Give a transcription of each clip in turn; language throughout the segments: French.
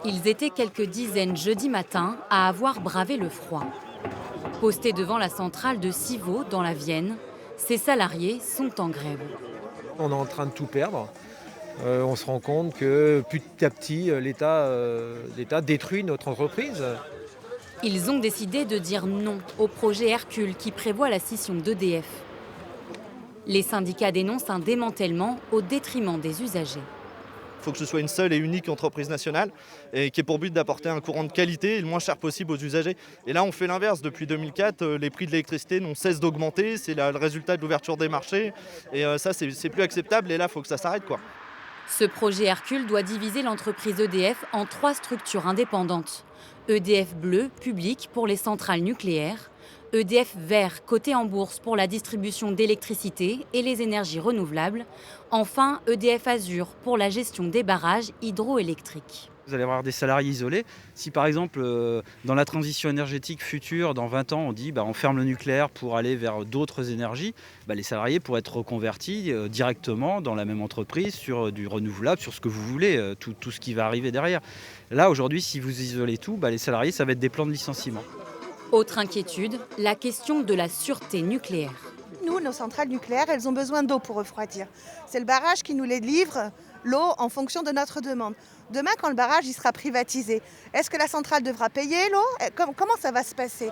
Ils étaient quelques dizaines jeudi matin à avoir bravé le froid. Postés devant la centrale de Civaux dans la Vienne, ces salariés sont en grève. On est en train de tout perdre. On se rend compte que petit à petit, l'État détruit notre entreprise. Ils ont décidé de dire non au projet Hercule qui prévoit la scission d'EDF. Les syndicats dénoncent un démantèlement au détriment des usagers. Il faut que ce soit une seule et unique entreprise nationale et qui ait pour but d'apporter un courant de qualité et le moins cher possible aux usagers. Et là, on fait l'inverse. Depuis 2004, les prix de l'électricité n'ont cesse d'augmenter. C'est le résultat de l'ouverture des marchés. Et ça, c'est plus acceptable. Et là, il faut que ça s'arrête, quoi. Ce projet Hercule doit diviser l'entreprise EDF en 3 structures indépendantes. EDF Bleu, public pour les centrales nucléaires. EDF Vert, coté en bourse pour la distribution d'électricité et les énergies renouvelables. Enfin, EDF Azur pour la gestion des barrages hydroélectriques. Vous allez avoir des salariés isolés. Si par exemple, dans la transition énergétique future, dans 20 ans, on dit on ferme le nucléaire pour aller vers d'autres énergies, les salariés pourraient être reconvertis directement dans la même entreprise sur du renouvelable, sur ce que vous voulez, tout ce qui va arriver derrière. Là, aujourd'hui, si vous isolez tout, les salariés, ça va être des plans de licenciement. Autre inquiétude, la question de la sûreté nucléaire. Nous, nos centrales nucléaires, elles ont besoin d'eau pour refroidir. C'est le barrage qui nous les livre, l'eau, en fonction de notre demande. Demain, quand le barrage il sera privatisé, est-ce que la centrale devra payer l'eau ? Comment ça va se passer ?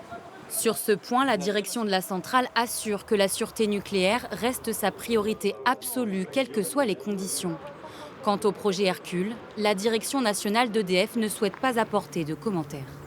Sur ce point, la direction de la centrale assure que la sûreté nucléaire reste sa priorité absolue, quelles que soient les conditions. Quant au projet Hercule, la direction nationale d'EDF ne souhaite pas apporter de commentaires.